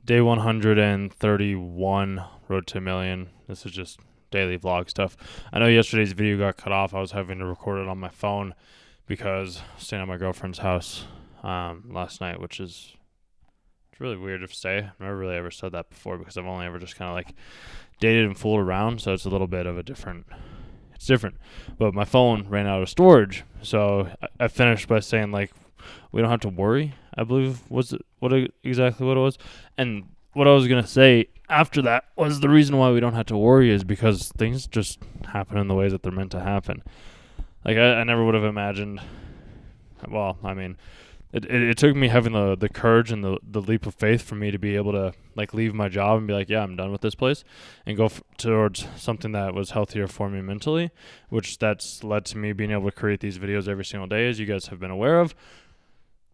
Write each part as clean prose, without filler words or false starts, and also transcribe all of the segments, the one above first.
Day 131, Road to a Million. This is just daily vlog stuff. I know yesterday's video got cut off. I was having to record it on my phone because I was staying at my girlfriend's house last night, which is it's really weird to say. I've never really ever said that before because I've only ever just kind of like dated and fooled around, so it's a little bit of a different. It's different. But my phone ran out of storage, so I finished by saying like, we don't have to worry, I believe was exactly what it was. And what I was going to say after that was the reason why we don't have to worry is because things just happen in the ways that they're meant to happen. Like I never would have imagined, well, I mean, it took me having the courage and the leap of faith for me to be able to like leave my job and be like, yeah, I'm done with this place and go towards something that was healthier for me mentally, which that's led to me being able to create these videos every single day, as you guys have been aware of,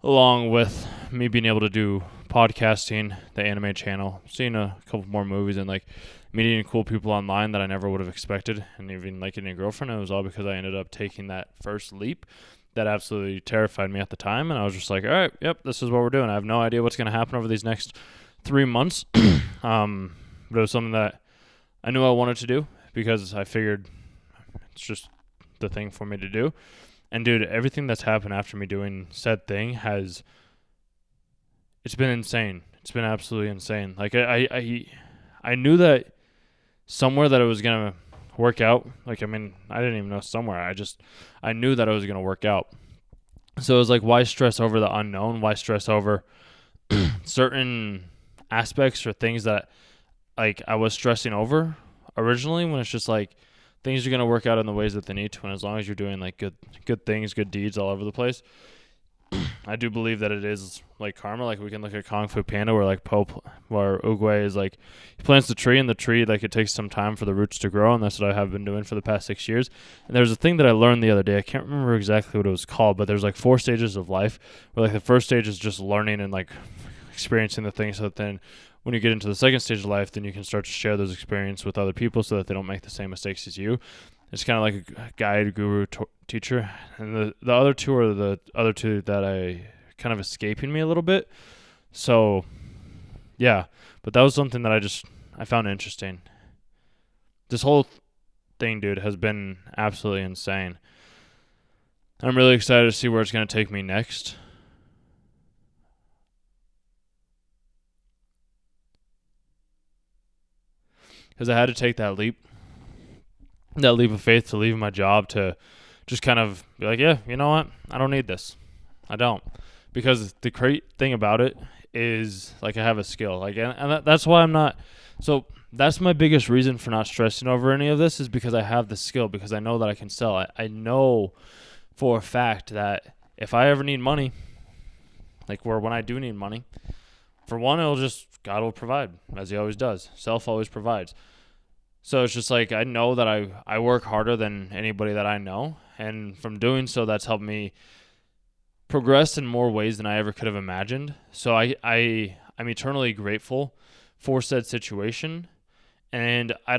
along with me being able to do podcasting, the anime channel, seeing a couple more movies, and like meeting cool people online that I never would have expected, and even like getting a girlfriend. It was all because I ended up taking that first leap that absolutely terrified me at the time, and I was just like, all right, yep, this is what we're doing. I have no idea what's going to happen over these next 3 months, but it was something that I knew I wanted to do because I figured it's just the thing for me to do. And dude, everything that's happened after me doing said thing it's been insane. It's been absolutely insane. Like I knew that somewhere that it was going to work out. Like, I mean, I didn't even know somewhere. I knew that it was going to work out. So it was like, why stress over the unknown? Why stress over certain aspects or things that like I was stressing over originally, when it's just like things are going to work out in the ways that they need to. And as long as you're doing like good things, good deeds all over the place, I do believe that it is like karma. Like we can look at Kung Fu Panda where like where Oogway is like, he plants the tree, and the tree, like it takes some time for the roots to grow. And that's what I have been doing for the past 6 years. And there's a thing that I learned the other day. I can't remember exactly what it was called, but there's like 4 stages of life where like the first stage is just learning and like experiencing the things, so that then when you get into the second stage of life, then you can start to share those experiences with other people so that they don't make the same mistakes as you. It's kind of like a guide, guru, teacher. And the other two are the other two that I kind of escaping me a little bit. So, yeah. But that was something that I found interesting. This whole thing, dude, has been absolutely insane. I'm really excited to see where it's going to take me next. Because I had to take that leap of faith to leave my job, to just kind of be like, yeah, you know what? I don't need this. I don't. Because the great thing about it is like I have a skill. Like, and that's why I'm not. So that's my biggest reason for not stressing over any of this, is because I have the skill, because I know that I can sell. I know for a fact that if I ever need money, like when I do need money, for one, God will provide, as he always does. Self always provides. So it's just like, I know that I work harder than anybody that I know. And from doing so, that's helped me progress in more ways than I ever could have imagined. So I'm eternally grateful for said situation. And if I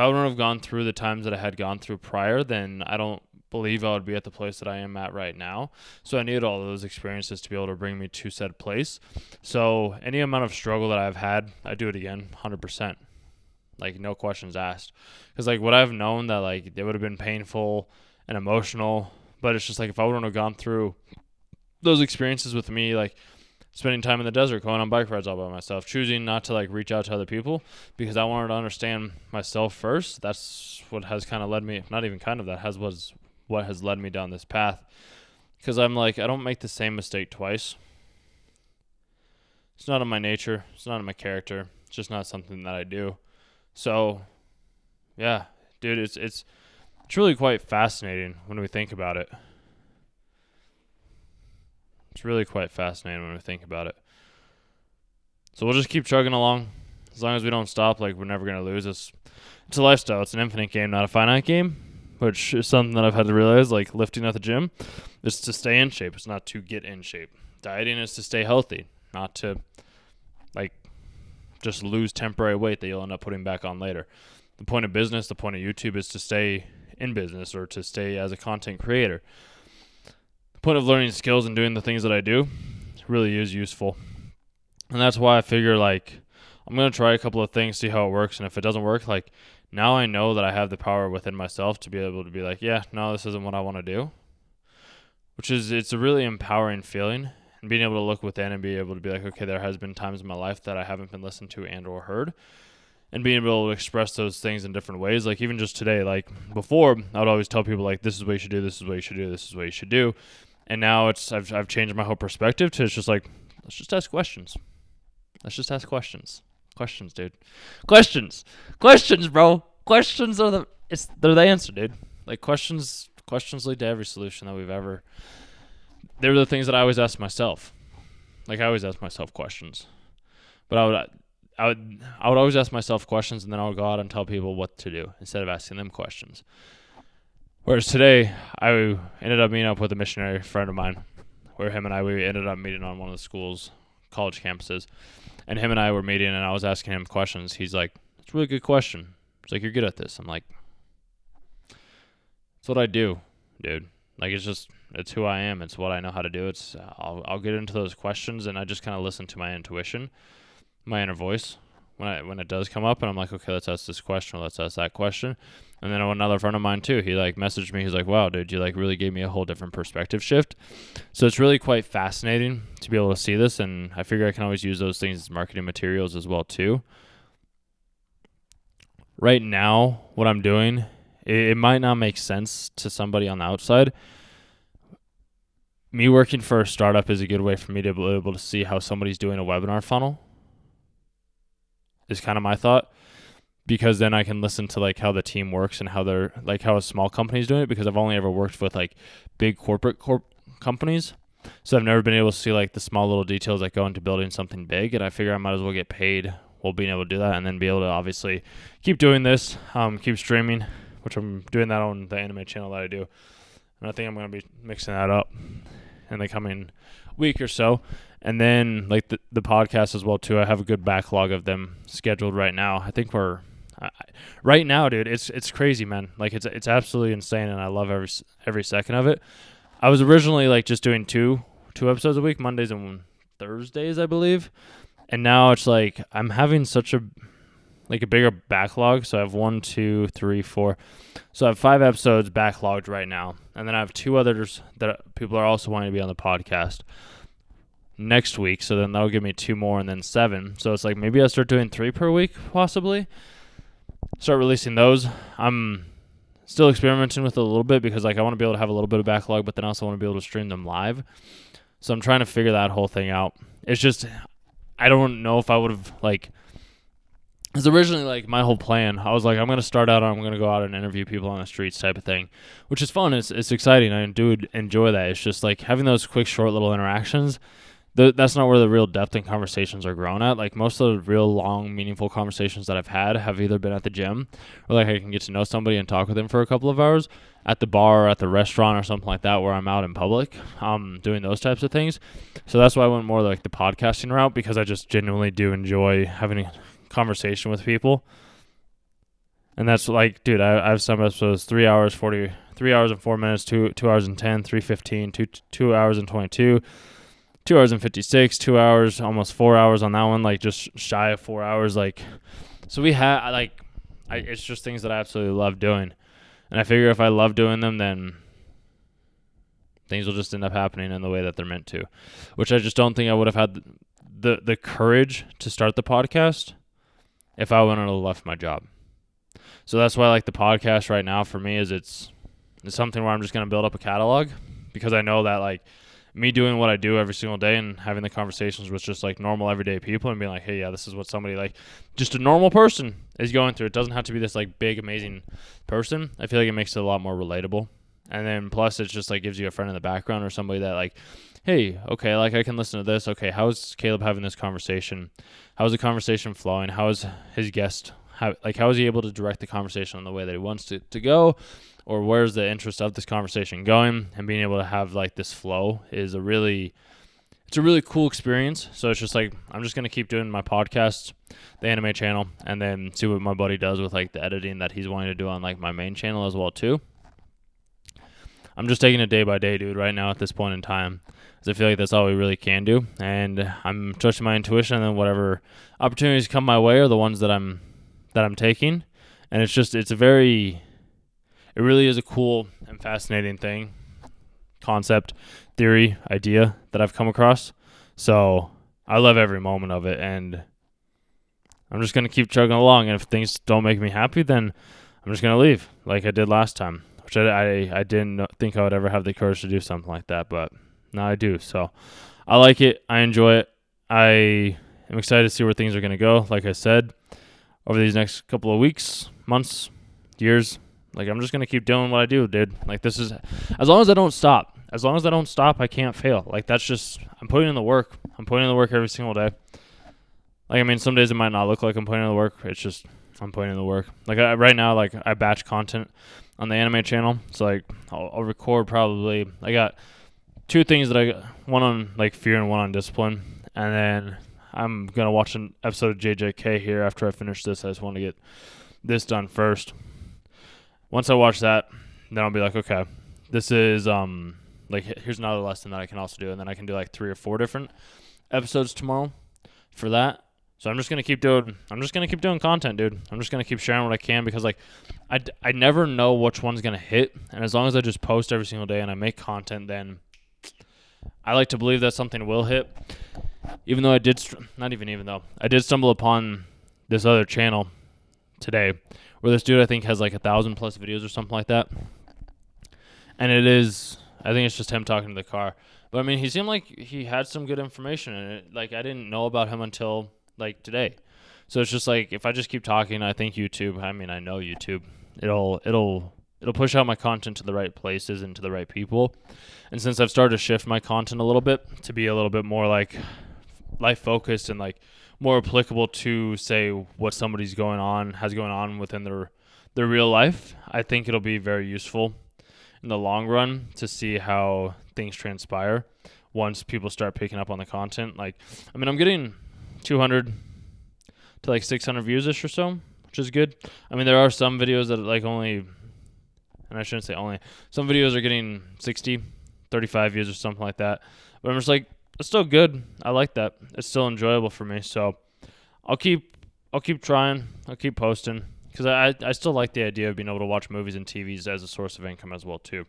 wouldn't have gone through the times that I had gone through prior, then I don't believe I would be at the place that I am at right now. So I needed all those experiences to be able to bring me to said place. So any amount of struggle that I've had, I do it again, 100%. Like, no questions asked. Because like what I've known that like it would have been painful and emotional, but it's just like, if I wouldn't have gone through those experiences with me, like spending time in the desert, going on bike rides all by myself, choosing not to like reach out to other people because I wanted to understand myself first. That's what has kind of led me, not even kind of, was what has led me down this path. Because I'm like, I don't make the same mistake twice. It's not in my nature. It's not in my character. It's just not something that I do. So, yeah, dude, it's really quite fascinating when we think about it. It's really quite fascinating when we think about it. So we'll just keep chugging along. As long as we don't stop, like, we're never going to lose. It's a lifestyle. It's an infinite game, not a finite game, which is something that I've had to realize, like lifting at the gym. It's to stay in shape. It's not to get in shape. Dieting is to stay healthy, not to, like, just lose temporary weight that you'll end up putting back on later. The point of business, the point of YouTube is to stay in business or to stay as a content creator. The point of learning skills and doing the things that I do really is useful. And that's why I figure, like, I'm going to try a couple of things, see how it works. And if it doesn't work, like, now I know that I have the power within myself to be able to be like, yeah, no, this isn't what I want to do. It's a really empowering feeling. And being able to look within and be able to be like, okay, there has been times in my life that I haven't been listened to and or heard. And being able to express those things in different ways. Like, even just today, like, before, I would always tell people, like, this is what you should do, this is what you should do, this is what you should do. And now I've changed my whole perspective to it's just like, let's just ask questions. Let's just ask questions. Questions, dude. Questions, bro. Questions they're the answer, dude. Like, questions lead to every solution that we've ever. They're the things that I always ask myself. Like, I always ask myself questions, but I would always ask myself questions, and then I would go out and tell people what to do instead of asking them questions. Whereas today, I ended up meeting up with a missionary friend of mine, where him and we ended up meeting on one of the school's college campuses. And him and I were meeting, and I was asking him questions. He's like, it's a really good question. He's like, you're good at this. I'm like, it's what I do, dude. Like, it's who I am. It's what I know how to do. I'll get into those questions, and I just kind of listen to my intuition, my inner voice when it does come up, and I'm like, okay, let's ask this question, or let's ask that question. And then another friend of mine too, he like messaged me, he's like, wow, dude, you like really gave me a whole different perspective shift. So it's really quite fascinating to be able to see this, and I figure I can always use those things as marketing materials as well too. Right now, what I'm doing, it might not make sense to somebody on the outside. Me working for a startup is a good way for me to be able to see how somebody's doing a webinar funnel, is kind of my thought, because then I can listen to like how the team works and how they're like how a small company's doing it, because I've only ever worked with like big corporate companies. So I've never been able to see like the small little details that go into building something big, and I figure I might as well get paid while being able to do that, and then be able to obviously keep doing this, keep streaming, which I'm doing that on the anime channel that I do. And I think I'm going to be mixing that up in the coming week or so. And then like the podcast as well too. I have a good backlog of them scheduled right now. I think right now, dude, it's crazy, man. Like it's absolutely insane, and I love every second of it. I was originally like just doing two episodes a week, Mondays and Thursdays, I believe. And now it's like I'm having such a bigger backlog. So I have 1, 2, 3, 4. So I have 5 episodes backlogged right now. And then I have 2 others that people are also wanting to be on the podcast next week. So then that'll give me 2 more, and then 7. So it's like maybe I'll start doing 3 per week, possibly. Start releasing those. I'm still experimenting with it a little bit, because like I want to be able to have a little bit of backlog, but then I also want to be able to stream them live. So I'm trying to figure that whole thing out. It's just, I don't know if I would have like, it's originally like my whole plan. I was like, I'm going to start out, I'm going to go out and interview people on the streets type of thing, which is fun. It's exciting. I do enjoy that. It's just like having those quick, short little interactions. That's not where the real depth in conversations are grown at. Like most of the real long, meaningful conversations that I've had have either been at the gym, or like I can get to know somebody and talk with them for a couple of hours at the bar or at the restaurant or something like that, where I'm out in public, doing those types of things. So that's why I went more like the podcasting route, because I just genuinely do enjoy having a conversation with people. And that's like, dude, I have some episodes 3 hours and 4 minutes, 2 hours and 10, 3:15, 2 hours and 22. 2 hours and 56, 2 hours, almost 4 hours on that one, like just shy of 4 hours. Like, so we have like, it's just things that I absolutely love doing. And I figure if I love doing them, then things will just end up happening in the way that they're meant to, which I just don't think I would have had the courage to start the podcast if I wouldn't have left my job. So that's why like the podcast right now for me is it's something where I'm just going to build up a catalog, because I know that like, me doing what I do every single day and having the conversations with just like normal everyday people and being like, hey, yeah, this is what somebody like just a normal person is going through. It doesn't have to be this like big, amazing person. I feel like it makes it a lot more relatable. And then plus it's just like gives you a friend in the background or somebody that like, hey, okay, like I can listen to this. Okay, how is Caleb having this conversation? How is the conversation flowing? How is his guest? How is he able to direct the conversation in the way that he wants to go? Or where's the interest of this conversation going? And being able to have like this flow is a really cool experience. So it's just like, I'm just going to keep doing my podcast, the anime channel, and then see what my buddy does with like the editing that he's wanting to do on like my main channel as well too. I'm just taking it day by day, dude, right now at this point in time. Because I feel like that's all we really can do. And I'm trusting my intuition, and then whatever opportunities come my way are the ones that I'm taking. And it really is a cool and fascinating thing, concept, theory, idea that I've come across. So I love every moment of it, and I'm just going to keep chugging along. And if things don't make me happy, then I'm just going to leave like I did last time, which I didn't think I would ever have the courage to do something like that, but now I do. So I like it. I enjoy it. I am excited to see where things are going to go. Like I said, over these next couple of weeks, months, years, like I'm just going to keep doing what I do, dude. Like this is, as long as I don't stop, I can't fail. Like that's just, I'm putting in the work. I'm putting in the work every single day. Like, I mean, some days it might not look like I'm putting in the work. It's just, I'm putting in the work. Like right now, like I batch content on the anime channel. So like I'll record probably, I got 2 things that one on like fear and one on discipline. And then I'm going to watch an episode of JJK here after I finish this. I just want to get this done first. Once I watch that, then I'll be like, okay, this is, like, here's another lesson that I can also do. And then I can do like 3 or 4 different episodes tomorrow for that. So I'm just going to keep doing content, dude. I'm just going to keep sharing what I can because, like, I never know which one's going to hit. And as long as I just post every single day and I make content, then I like to believe that something will hit. Even though I did stumble upon this other channel today where this dude I think has like 1,000 plus videos or something like that. And I think it's just him talking to the car. But I mean, he seemed like he had some good information, and like I didn't know about him until like today. So it's just like if I just keep talking, I think YouTube. I mean, I know YouTube. It'll push out my content to the right places and to the right people. And since I've started to shift my content a little bit to be a little bit more like life focused and like more applicable to say what somebody's has going on within their real life, I think it'll be very useful in the long run to see how things transpire once people start picking up on the content. Like, I mean, I'm getting 200 to like 600 views-ish or so, which is good. I mean, there are some videos that like only, and I shouldn't say only, some videos are getting 60, 35 views or something like that. But I'm just like, it's still good. I like that. It's still enjoyable for me. So I'll keep trying. I'll keep posting. Because I still like the idea of being able to watch movies and TVs as a source of income as well, too.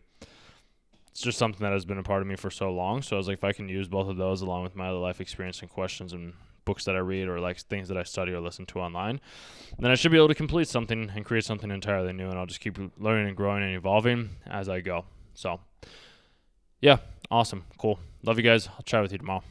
It's just something that has been a part of me for so long. So I was like, if I can use both of those along with my other life experience and questions and books that I read or like things that I study or listen to online, then I should be able to complete something and create something entirely new. And I'll just keep learning and growing and evolving as I go. So, yeah, awesome. Cool. Love you guys. I'll chat with you tomorrow.